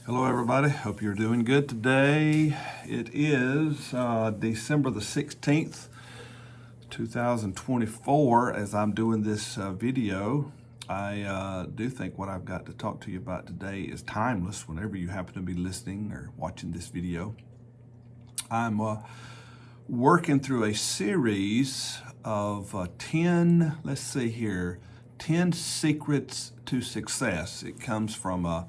Hello, everybody. Hope you're doing good today. It is December the 16th, 2024. As I'm doing this video, I do think what I've got to talk to you about today is timeless whenever you happen to be listening or watching this video. I'm working through a series of 10, 10 secrets to success. It comes from a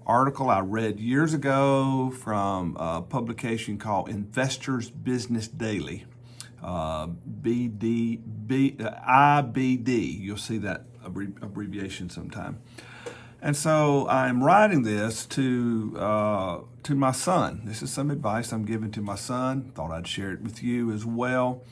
article I read years ago from a publication called Investors Business Daily, IBD. You'll see that abbreviation sometime. And so I'm writing this to my son. This is some advice I'm giving to my son. Thought I'd share it with you as well.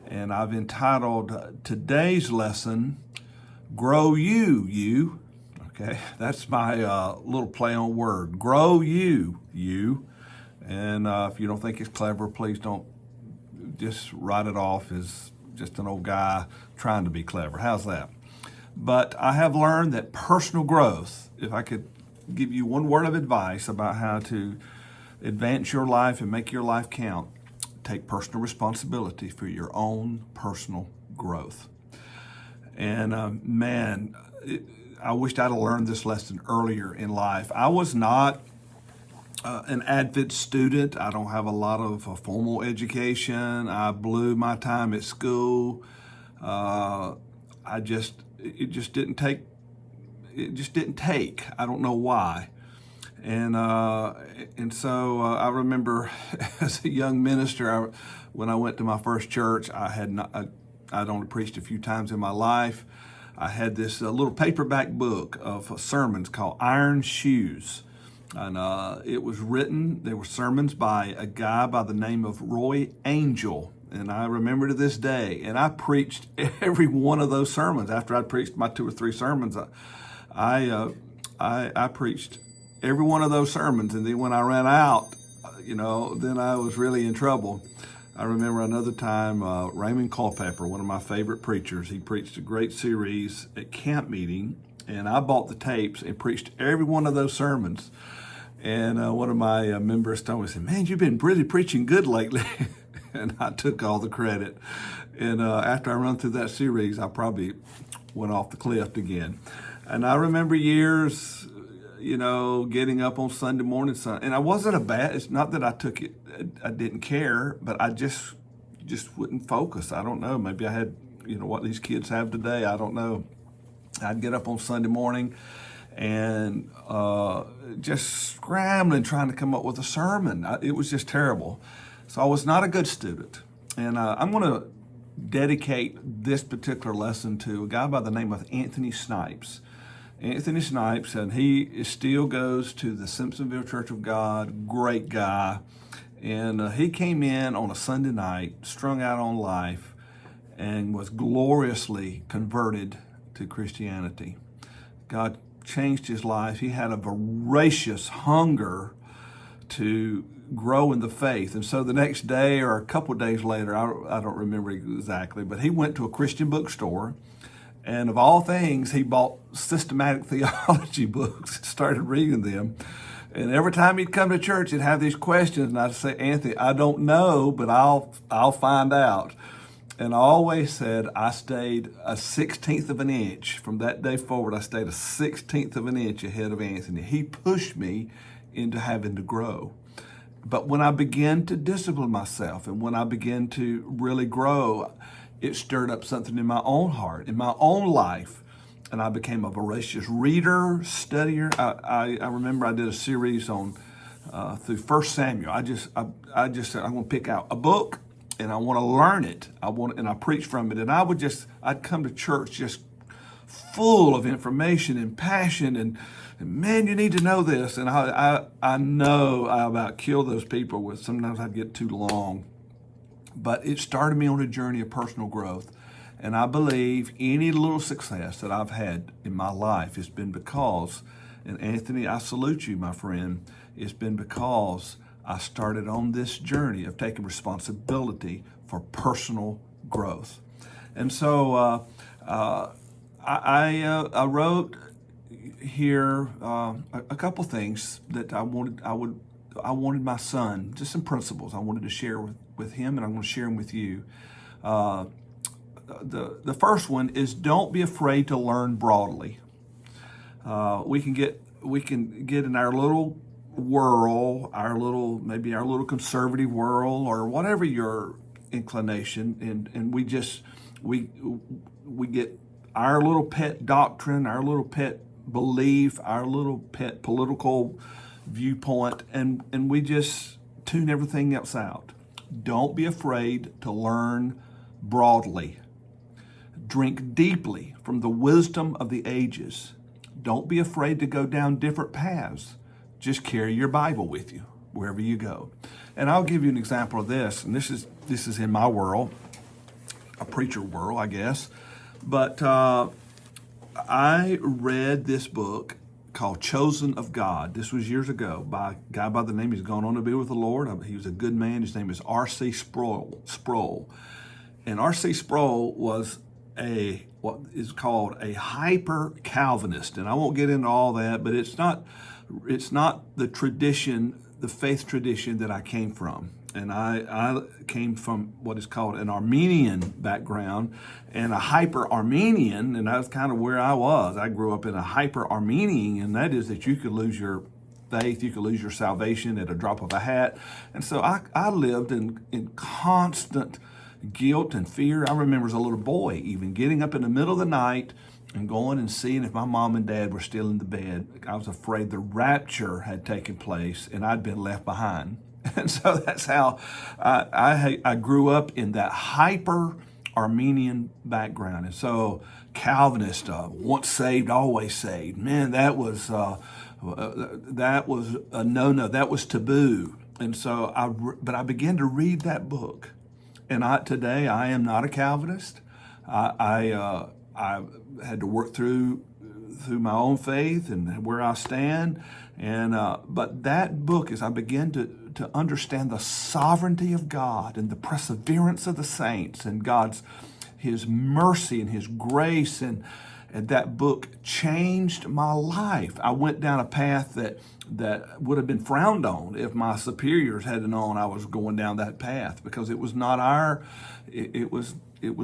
And I've entitled today's lesson, Grow You. Okay, that's my little play on word. Grow you. And if you don't think it's clever, please don't just write it off as just an old guy trying to be clever. How's that? But I have learned that personal growth, if I could give you one word of advice about how to advance your life and make your life count, take personal responsibility for your own personal growth. And I wished I'd have learned this lesson earlier in life. I was not an avid student. I don't have a lot of formal education. I blew my time at school. It just didn't take. I don't know why. And so I remember as a young minister, when I went to my first church, I'd only preached a few times in my life. I had this little paperback book of sermons called Iron Shoes. And it was written, there were sermons by a guy by the name of Roy Angel. And I remember to this day, and I preached every one of those sermons. After I'd preached my 2 or 3 sermons, I preached every one of those sermons. And then when I ran out, then I was really in trouble. I remember another time, Raymond Cultivate, one of my favorite preachers, he preached a great series at camp meeting, and I bought the tapes and preached every one of those sermons. And one of my members told me, said, "Man, you've been really preaching good lately." And I took all the credit. And after I run through that series, I probably went off the cliff again. And I remember years, getting up on Sunday morning, and I wasn't it's not that I took it, I didn't care, but I just wouldn't focus. I don't know, maybe I had, what these kids have today, I don't know. I'd get up on Sunday morning and just scrambling, trying to come up with a sermon. It was just terrible. So I was not a good student. And I'm going to dedicate this particular lesson to a guy by the name of Anthony Snipes. Anthony Snipes, and he still goes to the Simpsonville Church of God, great guy. And he came in on a Sunday night, strung out on life, and was gloriously converted to Christianity. God changed his life. He had a voracious hunger to grow in the faith. And so the next day or a couple of days later, I don't remember exactly, but he went to a Christian bookstore. And of all things, he bought systematic theology books, started reading them. And every time he'd come to church, he'd have these questions. And I'd say, "Anthony, I don't know, but I'll find out." And I always said I stayed a 16th of an inch. From that day forward, I stayed a 16th of an inch ahead of Anthony. He pushed me into having to grow. But when I began to discipline myself and when I began to really grow, it stirred up something in my own heart, in my own life, and I became a voracious reader, studier. I remember I did a series on through 1 Samuel. I just said I'm going to pick out a book and I want to learn it. And I preach from it. And I'd come to church just full of information and passion and man, you need to know this. And I know I about kill those people with sometimes I'd get too long. But it started me on a journey of personal growth. And I believe any little success that I've had in my life has been because, and Anthony, I salute you, my friend, it's been because I started on this journey of taking responsibility for personal growth. And so I wrote here a couple things that I wanted my son, just some principles I wanted to share with him, and I'm going to share them with you. The first one is, don't be afraid to learn broadly. We can get in our little world, maybe our little conservative world, or whatever your inclination, and we get our little pet doctrine, our little pet belief, our little pet political viewpoint, and we just tune everything else out. Don't be afraid to learn broadly. Drink deeply from the wisdom of the ages. Don't be afraid to go down different paths. Just carry your Bible with you wherever you go. And I'll give you an example of this, and this is in my world, a preacher world, I guess. But I read this book called Chosen of God. This was years ago by a guy by the name, he's gone on to be with the Lord. He was a good man. His name is R.C. Sproul. And R.C. Sproul was what is called a hyper Calvinist. And I won't get into all that, but it's not the tradition, the faith tradition that I came from. And I came from what is called an Armenian background and a hyper-Armenian, and that's kind of where I was. I grew up in a hyper-Armenian, and that is that you could lose your faith, you could lose your salvation at a drop of a hat. And so I lived in constant guilt and fear. I remember as a little boy even getting up in the middle of the night and going and seeing if my mom and dad were still in the bed. I was afraid the rapture had taken place and I'd been left behind. And so that's how I grew up in that hyper Armenian background. And so Calvinist, once saved, always saved. Man, that was a no-no. That was taboo. And so but I began to read that book. And today I am not a Calvinist. I had to work through my own faith and where I stand. But that book, as I began to understand the sovereignty of God and the perseverance of the saints and His mercy and His grace, and that book changed my life. I went down a path that would have been frowned on if my superiors hadn't known I was going down that path, because it was not it was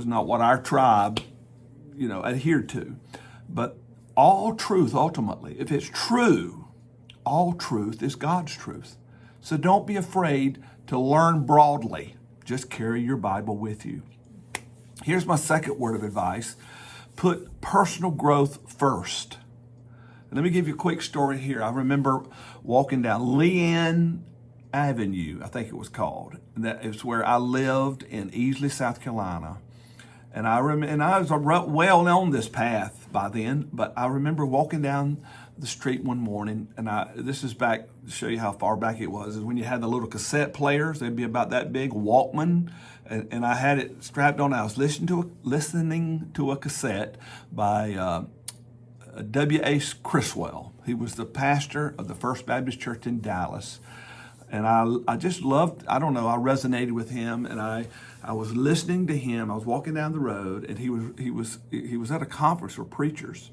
not what our tribe, adhered to. But all truth, ultimately, if it's true, all truth is God's truth. So don't be afraid to learn broadly. Just carry your Bible with you. Here's my second word of advice. Put personal growth first. And let me give you a quick story here. I remember walking down Leanne Avenue, I think it was called. That is where I lived in Easley, South Carolina. And I was well on this path by then, but I remember walking down the street one morning, and this is back to show you how far back it was, is when you had the little cassette players. They'd be about that big, Walkman, and I had it strapped on. I was listening to a cassette by W.A. Criswell. He was the pastor of the First Baptist Church in Dallas. And I just loved, I don't know, I resonated with him, and I was listening to him. I was walking down the road, and he was at a conference for preachers,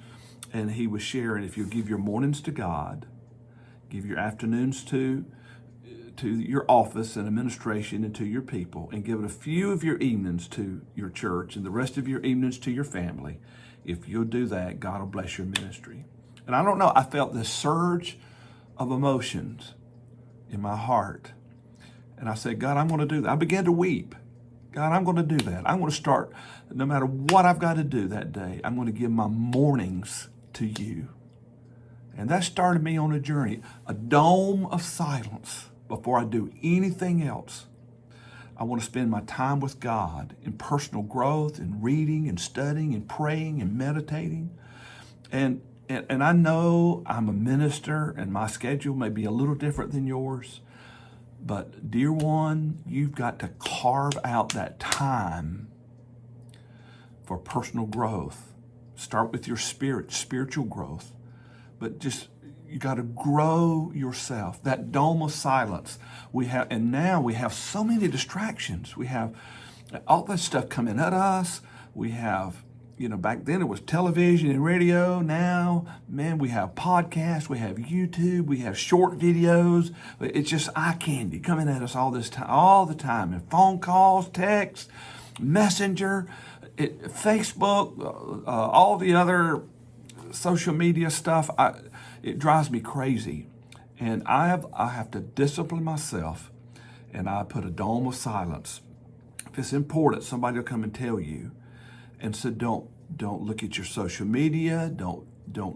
and he was sharing, if you give your mornings to God, give your afternoons to your office and administration and to your people, and give it a few of your evenings to your church and the rest of your evenings to your family. If you'll do that, God will bless your ministry. And I don't know, I felt this surge of emotions in my heart. And I said, God, I'm going to do that. I began to weep. God, I'm going to do that. I'm going to start, no matter what I've got to do that day, I'm going to give my mornings to you. And that started me on a journey, a dome of silence before I do anything else. I want to spend my time with God in personal growth and reading and studying and praying and meditating. And I know I'm a minister and my schedule may be a little different than yours, but dear one, you've got to carve out that time for personal growth. Start with your spiritual growth, but you got to grow yourself. That dome of silence and now we have so many distractions. We have all that stuff coming at us. We have back then it was television and radio. Now, man, we have podcasts, we have YouTube, we have short videos. It's just eye candy coming at us all the time. And phone calls, texts, Messenger, Facebook, all the other social media stuff. It drives me crazy. And I have to discipline myself, and I put a dome of silence. If it's important, somebody will come and tell you. And so don't look at your social media, don't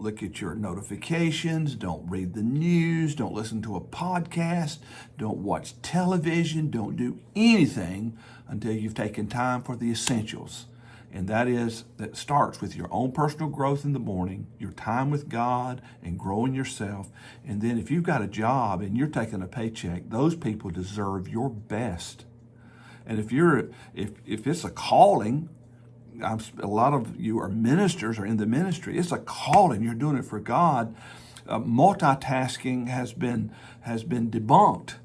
look at your notifications, don't read the news, don't listen to a podcast, don't watch television, don't do anything until you've taken time for the essentials. And that starts with your own personal growth in the morning, your time with God and growing yourself. And then if you've got a job and you're taking a paycheck, those people deserve your best. And if it's a calling, a lot of you are ministers or in the ministry. It's a calling. You're doing it for God. Multitasking has been debunked.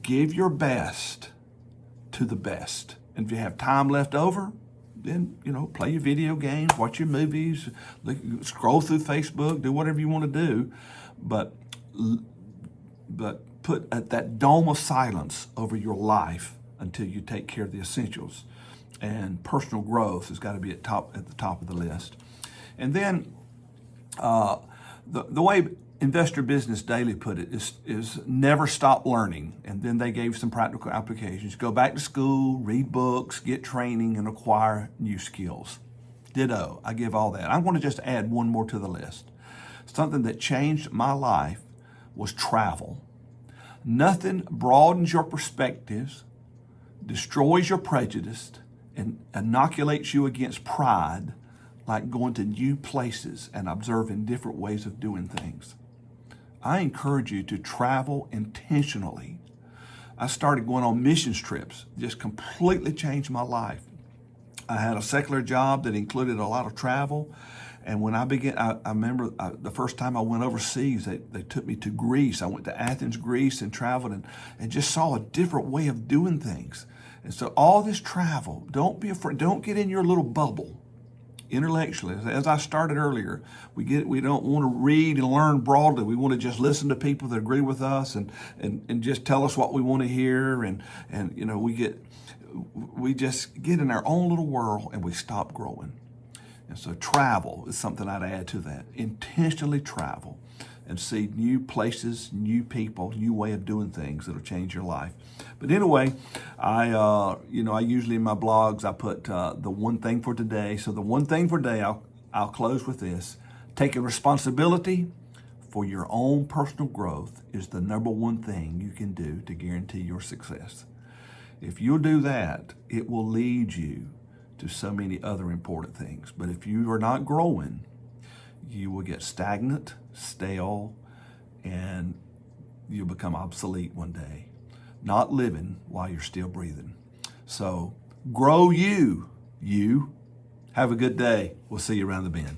Give your best to the best. And if you have time left over, then play your video games, watch your movies, scroll through Facebook, do whatever you want to do, but put that dome of silence over your life until you take care of the essentials. And personal growth has got to be at the top of the list. And then the way Investor Business Daily put it is never stop learning. And then they gave some practical applications. Go back to school, read books, get training, and acquire new skills. Ditto. I give all that. I want to just add one more to the list. Something that changed my life was travel. Nothing broadens your perspectives, destroys your prejudice, and inoculates you against pride like going to new places and observing different ways of doing things. I encourage you to travel intentionally. I started going on missions trips, just completely changed my life. I had a secular job that included a lot of travel. And when I remember the first time I went overseas, they took me to Greece. I went to Athens, Greece, and traveled and just saw a different way of doing things. And so all this travel, don't be afraid. Don't get in your little bubble intellectually. As I started earlier, we don't want to read and learn broadly. We want to just listen to people that agree with us and just tell us what we want to hear. And we just get in our own little world and we stop growing. And so travel is something I'd add to that. Intentionally travel and see new places, new people, new way of doing things that'll change your life. But anyway, I usually in my blogs, I put the one thing for today. So the one thing for today, I'll close with this. Taking responsibility for your own personal growth is the number one thing you can do to guarantee your success. If you'll do that, it will lead you to so many other important things. But if you are not growing, you will get stagnant, stale, and you'll become obsolete one day, not living while you're still breathing. So grow you. Have a good day. We'll see you around the bend.